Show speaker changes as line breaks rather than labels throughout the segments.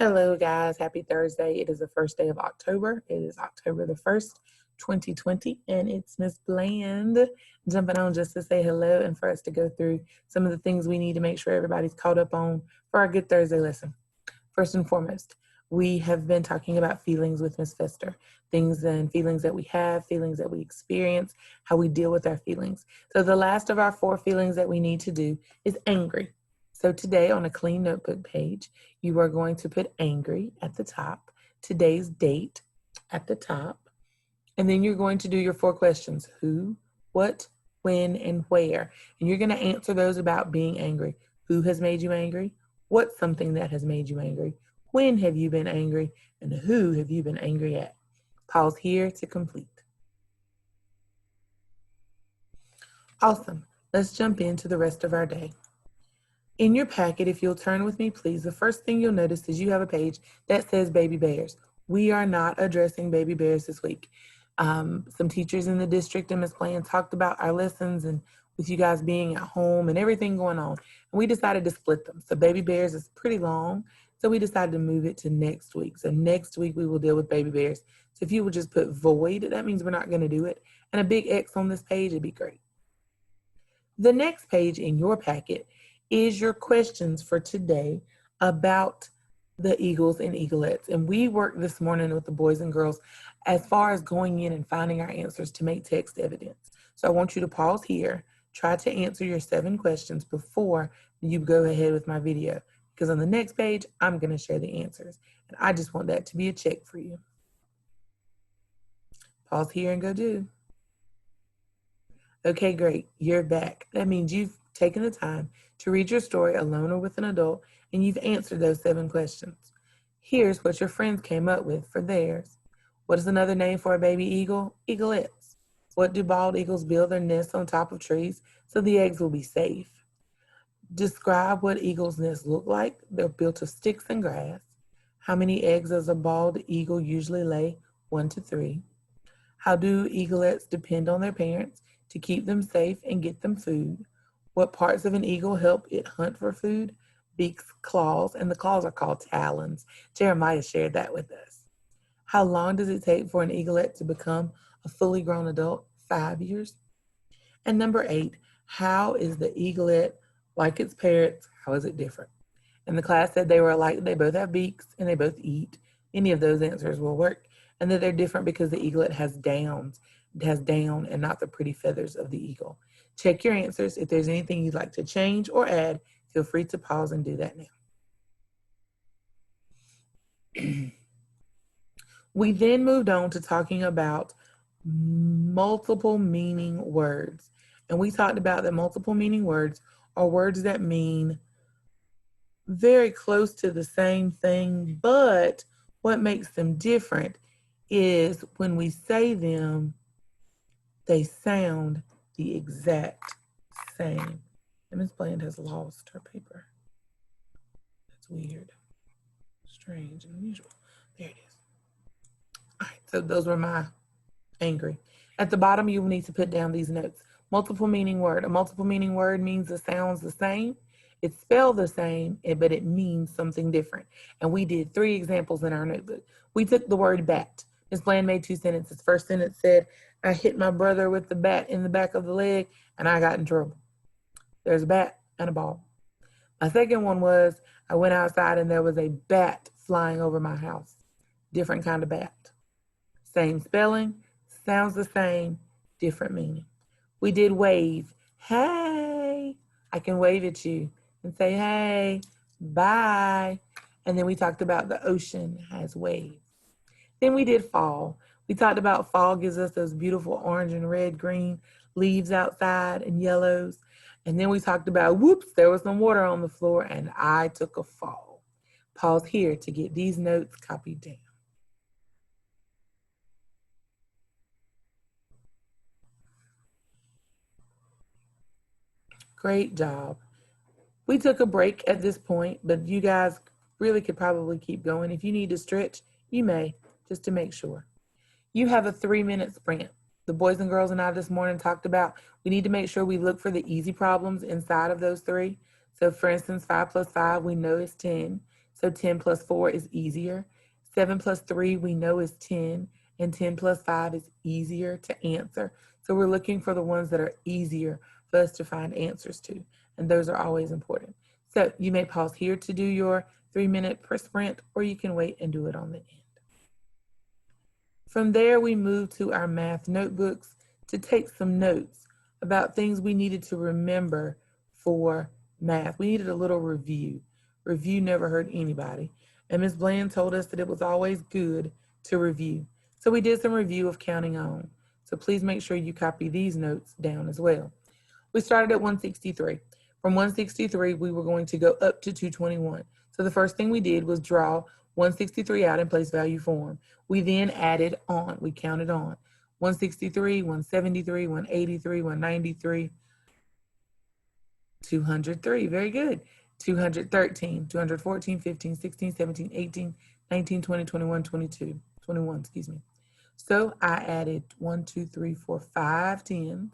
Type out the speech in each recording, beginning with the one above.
Hello, guys. Happy Thursday. It is the first day of October. It is October the 1st, 2020, and it's Miss Bland jumping on just to say hello and for us to go through some of the things we need to make sure everybody's caught up on for our Good Thursday lesson. First and foremost, we have been talking about feelings with Miss Pfister, things and feelings that we have, feelings that we experience, how we deal with our feelings. So the last of our 4 feelings that we need to do is angry. So today on a clean notebook page, you are going to put angry at the top, today's date at the top, and then you're going to do your 4 questions: who, what, when, and where. And you're going to answer those about being angry. Who has made you angry? What's something that has made you angry? When have you been angry? And who have you been angry at? Pause here to complete. Awesome. Let's jump into the rest of our day. In your packet, if you'll turn with me, please, the first thing you'll notice is you have a page that says baby bears. We are not addressing baby bears this week. Some teachers in the district and Ms. Bland talked about our lessons and with you guys being at home and everything going on. And we decided to split them. So baby bears is pretty long. So we decided to move it to next week. So next week we will deal with baby bears. So if you would just put void, that means we're not going to do it. And a big X on this page, it'd be great. The next page in your packet is your questions for today about the Eagles and Eaglettes. And we worked this morning with the boys and girls as far as going in and finding our answers to make text evidence. So I want you to pause here, try to answer your 7 questions before you go ahead with my video, because on the next page, I'm going to share the answers. And I just want that to be a check for you. Pause here and go do. Okay, great. You're back. That means you've taken the time to read your story alone or with an adult, and you've answered those 7 questions. Here's what your friends came up with for theirs. What is another name for a baby eagle? Eaglets. What do bald eagles build their nests on top of trees so the eggs will be safe? Describe what eagles' nests look like. They're built of sticks and grass. How many eggs does a bald eagle usually lay? 1 to 3. How do eaglets depend on their parents to keep them safe and get them food? What parts of an eagle help it hunt for food? Beaks, claws, and the claws are called talons. Jeremiah shared that with us. How long does it take for an eaglet to become a fully grown adult? 5 years. And number 8, how is the eaglet like its parents? How is it different? And the class said they were alike. They both have beaks and they both eat. Any of those answers will work. And that they're different because the eaglet has downs. It has down and not the pretty feathers of the eagle. Check your answers. If there's anything you'd like to change or add, feel free to pause and do that now. We then moved on to talking about multiple meaning words. And we talked about that multiple meaning words are words that mean very close to the same thing, but what makes them different is when we say them, they sound the exact same. And Ms. Bland has lost her paper. That's weird, strange, and unusual. There it is. All right, so those were my angry. At the bottom, you will need to put down these notes. Multiple meaning word. A multiple meaning word means it sounds the same. It's spelled the same, but it means something different. And we did 3 examples in our notebook. We took the word bat. Ms. Bland made 2 sentences. First sentence said, I hit my brother with the bat in the back of the leg and I got in trouble. There's a bat and a ball. My second one was, I went outside and there was a bat flying over my house. Different kind of bat. Same spelling, sounds the same, different meaning. We did wave. Hey, I can wave at you and say, hey, bye. And then we talked about the ocean has waves. Then we did fall. We talked about fall gives us those beautiful orange and red, green leaves outside and yellows. And then we talked about, whoops, there was some water on the floor and I took a fall. Pause here to get these notes copied down. Great job. We took a break at this point, but you guys really could probably keep going. If you need to stretch, you may, just to make sure. You have a 3-minute sprint. The boys and girls and I this morning talked about we need to make sure we look for the easy problems inside of those 3. So for instance, 5 plus 5, we know is 10. So 10 plus 4 is easier. 7 plus 3 we know is 10, and 10 plus 5 is easier to answer. So we're looking for the ones that are easier for us to find answers to, and those are always important. So you may pause here to do your 3-minute per sprint, or you can wait and do it on the end. From there, we moved to our math notebooks to take some notes about things we needed to remember for math. We needed a little review. Review never hurt anybody. And Ms. Bland told us that it was always good to review. So we did some review of counting on. So please make sure you copy these notes down as well. We started at 163. From 163, we were going to go up to 221. So the first thing we did was draw 163 out in place value form. We then added on. We counted on. 163, 173, 183, 193, 203. Very good. 213, 214, 15, 16, 17, 18, 19, 20, 21, 22, 21, excuse me. So I added 1, 2, 3, 4, 5 tens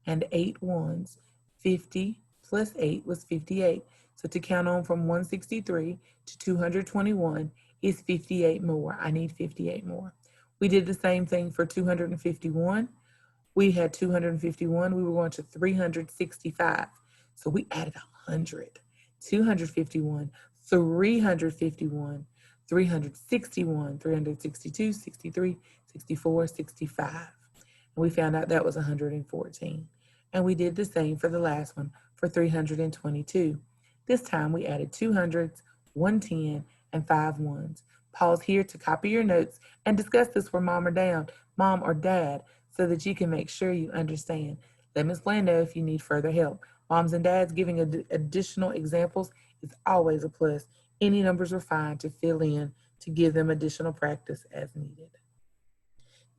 and 8 ones. 50 plus 8 was 58. So to count on from 163 to 221 is 58 more. I need 58 more. We did the same thing for 251. We had 251. We were going to 365. So we added 100. 251, 351, 361, 362, 63, 64, 65. And we found out that was 114. And we did the same for the last one for 322. This time we added 2 hundreds, 1 10, and 5 ones. Pause here to copy your notes and discuss this with mom or dad, so that you can make sure you understand. Let Ms. Bland know if you need further help. Moms and dads giving additional examples is always a plus. Any numbers are fine to fill in to give them additional practice as needed.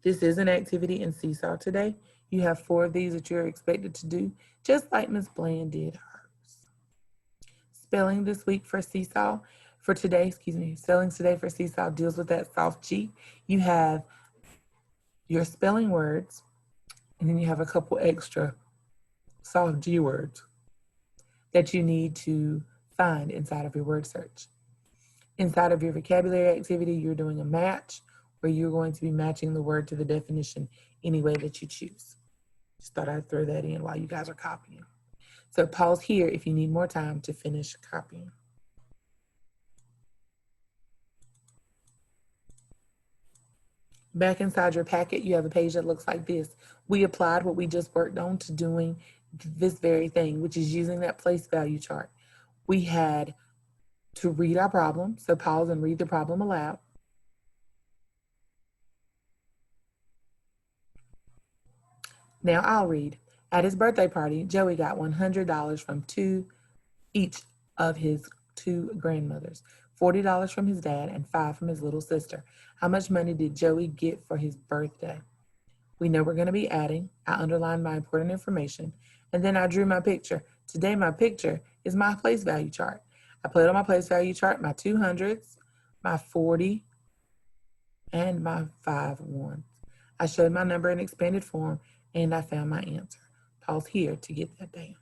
This is an activity in Seesaw today. You have 4 of these that you're expected to do, just like Ms. Bland did hers. Spelling this week for Seesaw, for today, spelling today for Seesaw deals with that soft G. You have your spelling words, and then you have a couple extra soft G words that you need to find inside of your word search. Inside of your vocabulary activity, you're doing a match, where you're going to be matching the word to the definition any way that you choose. Just thought I'd throw that in while you guys are copying. So pause here if you need more time to finish copying. Back inside your packet, you have a page that looks like this. We applied what we just worked on to doing this very thing, which is using that place value chart. We had to read our problem, so pause and read the problem aloud. Now I'll read. At his birthday party, Joey got $100 from each of his 2 grandmothers, $40 from his dad, and $5 from his little sister. How much money did Joey get for his birthday? We know we're going to be adding. I underlined my important information, and then I drew my picture. Today, my picture is my place value chart. I put on my place value chart my 200s, my 40, and my 5 ones. I showed my number in expanded form, and I found my answer. Pause here to get that down.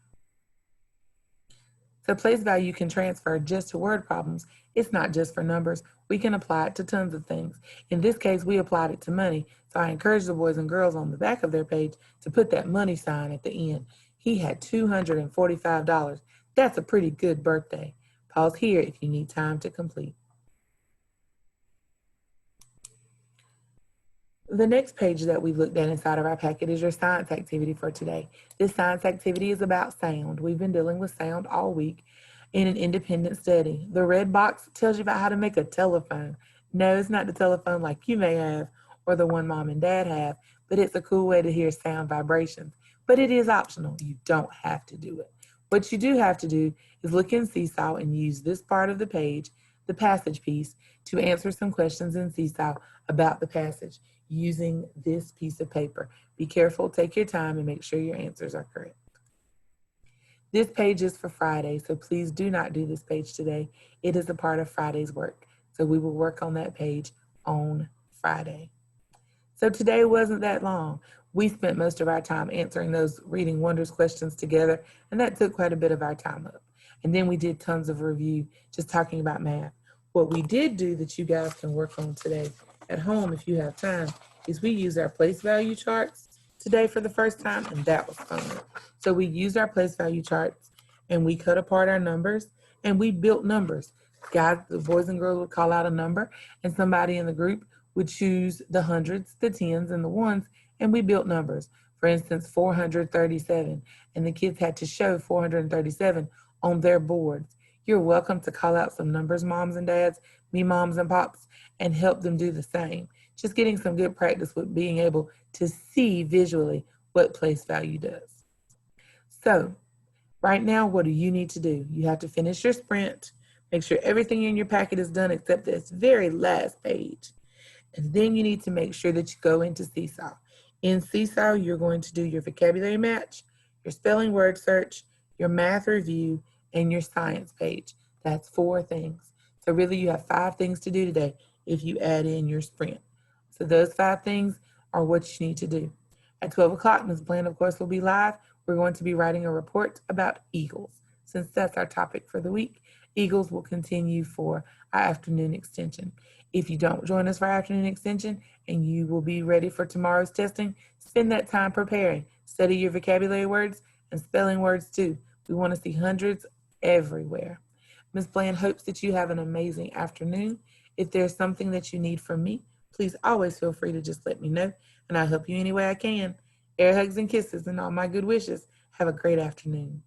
So place value can transfer just to word problems. It's not just for numbers. We can apply it to tons of things. In this case, we applied it to money. So I encourage the boys and girls on the back of their page to put that money sign at the end. He had $245. That's a pretty good birthday. Pause here if you need time to complete. The next page that we looked at inside of our packet is your science activity for today. This science activity is about sound. We've been dealing with sound all week in an independent study. The red box tells you about how to make a telephone. No, it's not the telephone like you may have or the one mom and dad have, but it's a cool way to hear sound vibrations. But it is optional. You don't have to do it. What you do have to do is look in Seesaw and use this part of the page, the passage piece, to answer some questions in Seesaw about the passage using this piece of paper. Be careful, take your time, and make sure your answers are correct. This page is for Friday, so please do not do this page today. It is a part of Friday's work, so we will work on that page on Friday. So today wasn't that long. We spent most of our time answering those Reading Wonders questions together, and that took quite a bit of our time up. And then we did tons of review, just talking about math. What we did do that you guys can work on today at home if you have time is we used our place value charts today for the first time, and that was fun. So we used our place value charts and we cut apart our numbers and we built numbers. Guys, the boys and girls would call out a number and somebody in the group would choose the hundreds, the tens, and the ones, and we built numbers. For instance, 437, and the kids had to show 437 on their boards. You're welcome to call out some numbers, moms and dads, me moms and pops, and help them do the same. Just getting some good practice with being able to see visually what place value does. So right now, what do you need to do? You have to finish your sprint, make sure everything in your packet is done except this very last page. And then you need to make sure that you go into Seesaw. In Seesaw, you're going to do your vocabulary match, your spelling word search, your math review, and your science page. That's 4 things. So really you have 5 things to do today if you add in your sprint. So those 5 things are what you need to do. At 12 o'clock, Ms. Bland, of course, will be live. We're going to be writing a report about eagles. Since that's our topic for the week, eagles will continue for our afternoon extension. If you don't join us for our afternoon extension and you will be ready for tomorrow's testing, spend that time preparing. Study your vocabulary words and spelling words too. We want to see hundreds everywhere. Ms. Bland hopes that you have an amazing afternoon. If there's something that you need from me, please always feel free to just let me know, and I'll help you any way I can. Air hugs and kisses and all my good wishes. Have a great afternoon.